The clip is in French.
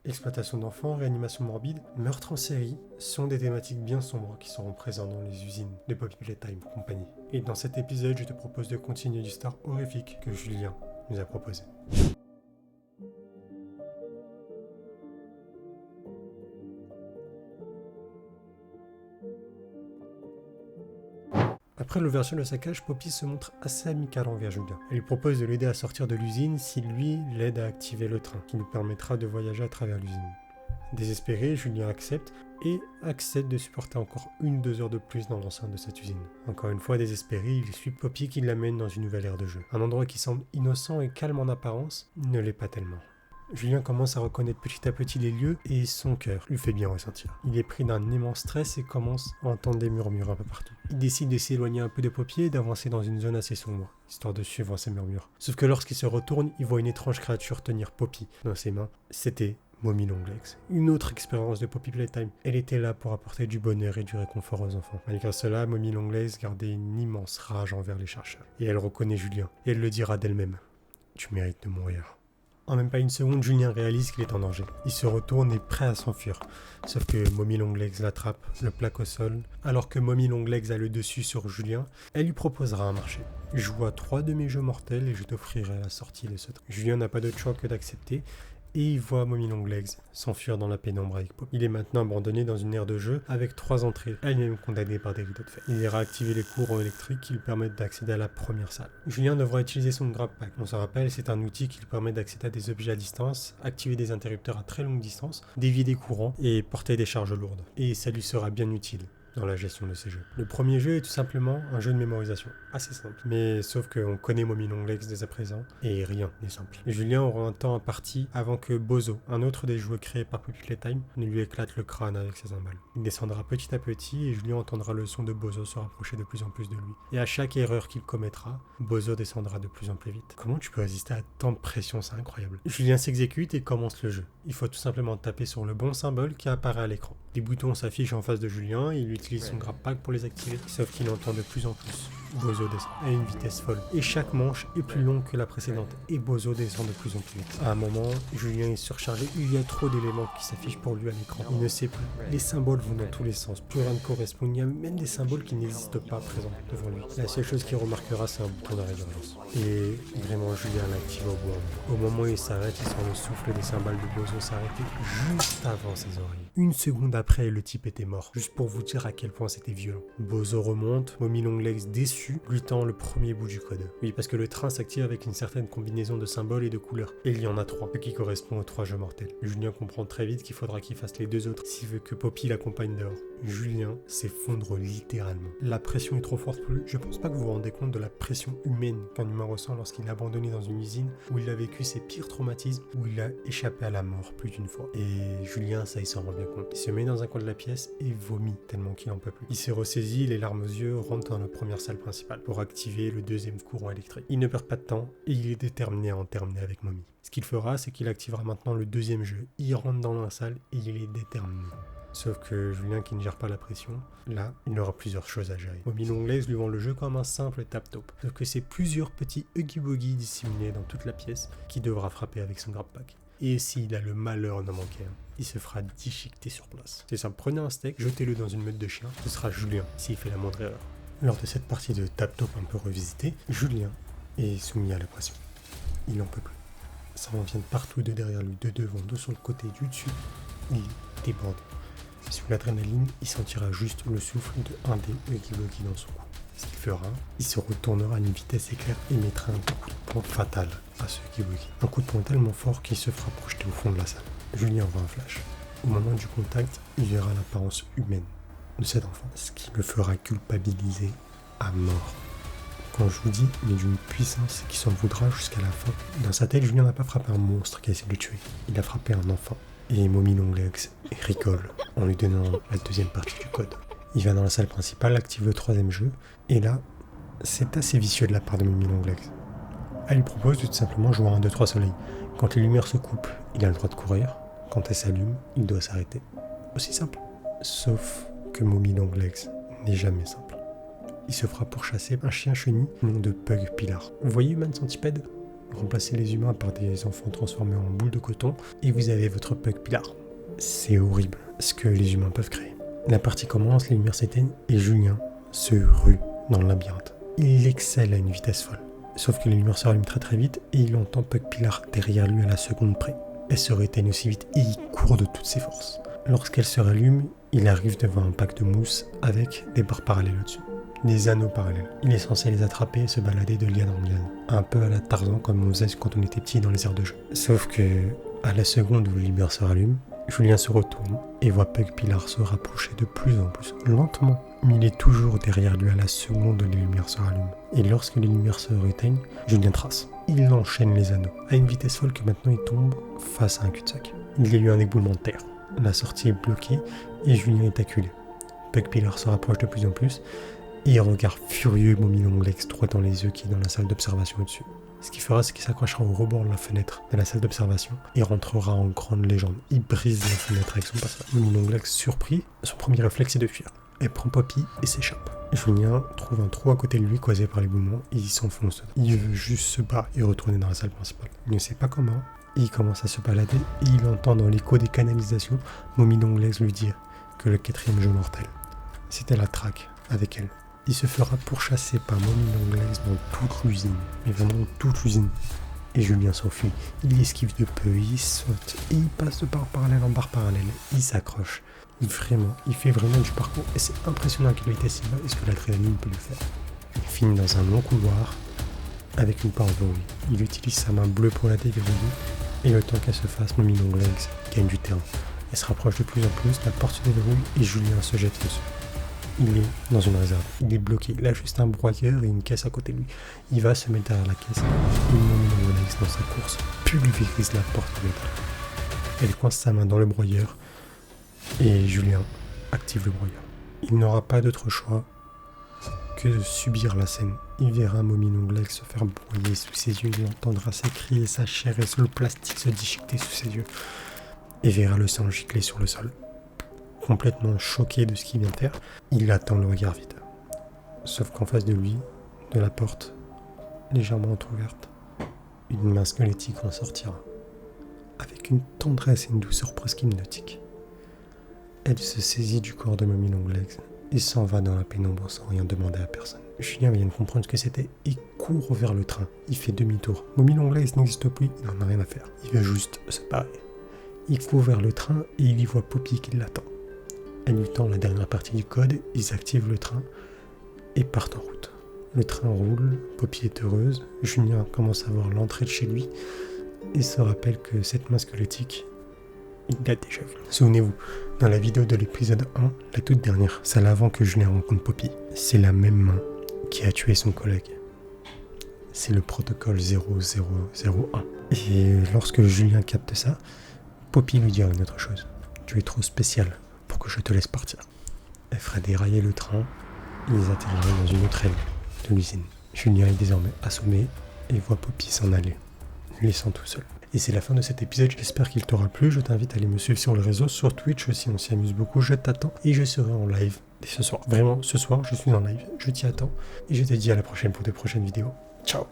Exploitation d'enfants, réanimation morbide, meurtre en série sont des thématiques bien sombres qui seront présentes dans les usines de Poppy Playtime Company. Et dans cet épisode, je te propose de continuer du star horrifique que Julien nous a proposé. Après l'ouverture de sa cage, Poppy se montre assez amicale envers Julien. Elle lui propose de l'aider à sortir de l'usine si lui l'aide à activer le train, qui lui permettra de voyager à travers l'usine. Désespéré, Julien accepte de supporter encore 1-2 heures de plus dans l'enceinte de cette usine. Encore une fois désespéré, il suit Poppy qui l'amène dans une nouvelle ère de jeu. Un endroit qui semble innocent et calme en apparence, ne l'est pas tellement. Julien commence à reconnaître petit à petit les lieux et son cœur lui fait bien ressentir. Il est pris d'un immense stress et commence à entendre des murmures un peu partout. Il décide de s'éloigner un peu de Poppy et d'avancer dans une zone assez sombre, histoire de suivre ces murmures. Sauf que lorsqu'il se retourne, il voit une étrange créature tenir Poppy dans ses mains. C'était Mommy Longlegs. Une autre expérience de Poppy Playtime. Elle était là pour apporter du bonheur et du réconfort aux enfants. Malgré cela, Mommy Longlegs gardait une immense rage envers les chercheurs. Et elle reconnaît Julien. Et elle le dira d'elle-même. Tu mérites de mourir. En même pas une seconde, Julien réalise qu'il est en danger. Il se retourne et est prêt à s'enfuir. Sauf que Mommy Longlegs l'attrape, le plaque au sol. Alors que Mommy Longlegs a le dessus sur Julien, elle lui proposera un marché. Joue à 3 de mes jeux mortels et je t'offrirai la sortie de ce train. Julien n'a pas d'autre choix que d'accepter. Et il voit Mommy Longlegs s'enfuir dans la pénombre avec Poppy. Il est maintenant abandonné dans une aire de jeu avec 3 entrées, elle-même condamnée par des rideaux de fer. Il ira activer les courants électriques qui lui permettent d'accéder à la première salle. Julien devra utiliser son grab pack. On se rappelle, c'est un outil qui lui permet d'accéder à des objets à distance, activer des interrupteurs à très longue distance, dévier des courants et porter des charges lourdes. Et ça lui sera bien utile dans la gestion de ces jeux. Le premier jeu est tout simplement un jeu de mémorisation, assez simple. Mais sauf qu'on connaît Mommy Longlegs dès à présent, et rien n'est simple. Julien aura un temps imparti avant que Bozo, un autre des jeux créés par Poppy Playtime, ne lui éclate le crâne avec ses cymbales. Il descendra petit à petit et Julien entendra le son de Bozo se rapprocher de plus en plus de lui. Et à chaque erreur qu'il commettra, Bozo descendra de plus en plus vite. Comment tu peux résister à tant de pression, c'est incroyable. Julien s'exécute et commence le jeu. Il faut tout simplement taper sur le bon symbole qui apparaît à l'écran. Les boutons s'affichent en face de Julien et il utilise son grab pack pour les activer, sauf qu'il entend de plus en plus. Bozo descend à une vitesse folle, et chaque manche est plus longue que la précédente, et Bozo descend de plus en plus vite. À un moment, Julien est surchargé, il y a trop d'éléments qui s'affichent pour lui à l'écran. Il ne sait plus. Les symboles vont dans tous les sens, plus rien ne correspond, il y a même des symboles qui n'existent pas présents devant lui. La seule chose qu'il remarquera, c'est un bouton d'arrêt d'urgence. Et vraiment, Julien l'active au bout. Au moment où il s'arrête, il sent le souffle des cymbales de Bozo s'arrêter juste avant ses oreilles. 1 seconde après, le type était mort. Juste pour vous dire à quel point c'était violent. Bozo remonte, Mommy Longlegs déçu, lui tend le premier bout du code. Oui, parce que le train s'active avec une certaine combinaison de symboles et de couleurs. Et il y en a 3, ce qui correspond aux 3 jeux mortels. Julien comprend très vite qu'il faudra qu'il fasse les 2 autres s'il veut que Poppy l'accompagne dehors. Julien s'effondre littéralement. La pression est trop forte pour lui. Je pense pas que vous vous rendez compte de la pression humaine qu'un humain ressent lorsqu'il est abandonné dans une usine où il a vécu ses pires traumatismes, où il a échappé à la mort plus d'une fois. Et Julien, ça, il s'en rend bien compte. Il se met dans un coin de la pièce et vomit tellement qu'il en peut plus. Il s'est ressaisi, les larmes aux yeux, rentre dans la première salle principale pour activer le 2e courant électrique. Il ne perd pas de temps et il est déterminé à en terminer avec Mommy. Ce qu'il fera, c'est qu'il activera maintenant le 2e jeu. Il rentre dans la salle et il est déterminé. Sauf que Julien, qui ne gère pas la pression, là, il aura plusieurs choses à gérer. Mommy Longlegs lui vend le jeu comme un simple tap-top. Sauf que c'est plusieurs petits huggy-buggy disséminés dans toute la pièce qui devra frapper avec son grab pack. Et s'il a le malheur d'en manquer un, il se fera déchiqueter sur place. C'est simple, prenez un steak, jetez-le dans une meute de chiens, ce sera Julien s'il fait la moindre erreur. Lors de cette partie de tap-top un peu revisitée, Julien est soumis à la pression. Il n'en peut plus. Ça en vient de partout, de derrière lui, de devant, de sur le côté, du dessus. Il déborde. Sur l'adrénaline, il sentira juste le souffle de un des huggy-buggy dans son cou. Ce qu'il fera, il se retournera à une vitesse éclair et mettra un coup de poing fatal à ce huggy-buggy. Un coup de poing tellement fort qu'il se fera projeter au fond de la salle. Julien aura un flash. Au moment du contact, il verra l'apparence humaine de cet enfant, ce qui le fera culpabiliser à mort. Quand je vous dis, il est d'une puissance qui s'en voudra jusqu'à la fin. Dans sa tête, Julien n'a pas frappé un monstre qui a essayé de le tuer. Il a frappé un enfant. Et Mommy Longlegs rigole en lui donnant la 2e partie du code. Il va dans la salle principale, active le 3e jeu, et là, c'est assez vicieux de la part de Mommy Longlegs. Elle lui propose de tout simplement jouer à 1, 2, 3 soleil. Quand les lumières se coupent, il a le droit de courir. Quand elles s'allument, il doit s'arrêter. Aussi simple. Sauf que Mommy Longlegs n'est jamais simple. Il se fera pourchasser un chien chenille, nom de Pug Pilar. Vous voyez Human Centipede ? remplacez les humains par des enfants transformés en boules de coton, et vous avez votre Pug Pilar. C'est horrible ce que les humains peuvent créer. La partie commence, les lumières s'éteignent, et Julien se rue dans le labyrinthe. Il excelle à une vitesse folle. Sauf que les lumières se rallument très très vite, et il entend Pug Pilar derrière lui à la seconde près. Elle se réteigne aussi vite, et il court de toutes ses forces. Lorsqu'elle se rallume, il arrive devant un pack de mousse avec des barres parallèles au-dessus. Des anneaux parallèles. Il est censé les attraper et se balader de liane en liane. Un peu à la Tarzan comme on faisait quand on était petit dans les aires de jeu. Sauf que, à la seconde où les lumières se rallument, Julien se retourne et voit Pug Pilar se rapprocher de plus en plus lentement. Mais il est toujours derrière lui à la seconde où les lumières se rallument. Et lorsque les lumières se réteignent, Julien trace. Il enchaîne les anneaux, à une vitesse folle que maintenant il tombe face à un cul-de-sac. Il y a eu un éboulement de terre. La sortie est bloquée et Julien est acculé. Pug Pilar se rapproche de plus en plus et il regarde furieux Mommy Longlegs droit dans les yeux qui est dans la salle d'observation au-dessus. Ce qu'il fera, c'est qu'il s'accrochera au rebord de la fenêtre de la salle d'observation et rentrera en grande légende. Il brise la fenêtre avec son passage. Mommy Longlegs, surpris, son premier réflexe est de fuir. Elle prend Poppy et s'échappe. Julien trouve un trou à côté de lui causé par l'éboulement et il s'enfonce dedans. Il veut juste se battre et retourner dans la salle principale. Il ne sait pas comment. Il commence à se balader et il entend dans l'écho des canalisations Mommy Longlegs lui dire que le 4e jeu mortel, c'était la traque avec elle. Il se fera pourchasser par Mommy Longlegs dans toute l'usine, mais vraiment toute l'usine. Et Julien s'enfuit. Il esquive de peu, il saute et il passe de barre parallèle en barre parallèle. Il s'accroche. Il fait vraiment du parcours et c'est impressionnant à quelle vitesse il va et ce que l'adrénaline peut lui faire. Il finit dans un long couloir avec une porte verrouillée. Il utilise sa main bleue pour la déverrouiller et le temps qu'elle se fasse, Mommy Longlegs gagne du terrain. Elle se rapproche de plus en plus, la porte se déverrouille et Julien se jette dessus. Il est dans une réserve, il est bloqué, il a juste un broyeur et une caisse à côté de lui. Il va se mettre derrière la caisse et Mommy Longlegs dans sa course pulvérise la porte de métal. Elle coince sa main dans le broyeur et Julien active le broyeur. Il n'aura pas d'autre choix que de subir la scène. Il verra Mommy Longlegs se faire broyer sous ses yeux, il entendra ses cris et sa chair et le plastique se déchiqueter sous ses yeux et verra le sang gicler sur le sol. Complètement choqué de ce qu'il vient de faire, il attend le regard vide. Sauf qu'en face de lui, de la porte, légèrement entrouverte, une main squelettique en sortira, avec une tendresse et une douceur presque hypnotique. Elle se saisit du corps de Mommy Longlegs et s'en va dans la pénombre sans rien demander à personne. Julien vient de comprendre ce que c'était et court vers le train. Il fait demi-tour. Mommy Longlegs n'existe plus, il n'en a rien à faire. Il veut juste se barrer. Il court vers le train et il y voit Poppy qui l'attend. Elle lui tend la dernière partie du code, ils activent le train et partent en route. Le train roule, Poppy est heureuse, Julien commence à voir l'entrée de chez lui et se rappelle que cette main squelettique, il l'a déjà vue. Souvenez-vous, dans la vidéo de l'épisode 1, la toute dernière, c'est l'avant que Julien rencontre Poppy. C'est la même main qui a tué son collègue. C'est le protocole 0001. Et lorsque Julien capte ça, Poppy lui dira une autre chose. Tu es trop spécial pour que je te laisse partir. Elle fera dérailler le train et ils atterriraient dans une autre aile de l'usine. Julien est désormais assommé et voit Poppy s'en aller, le laissant tout seul. Et c'est la fin de cet épisode, j'espère qu'il t'aura plu. Je t'invite à aller me suivre sur les réseaux, sur Twitch aussi, on s'y amuse beaucoup. Je t'attends et je serai en live dès ce soir. Vraiment, ce soir, je suis en live, je t'y attends. Et je te dis à la prochaine pour de prochaines vidéos. Ciao!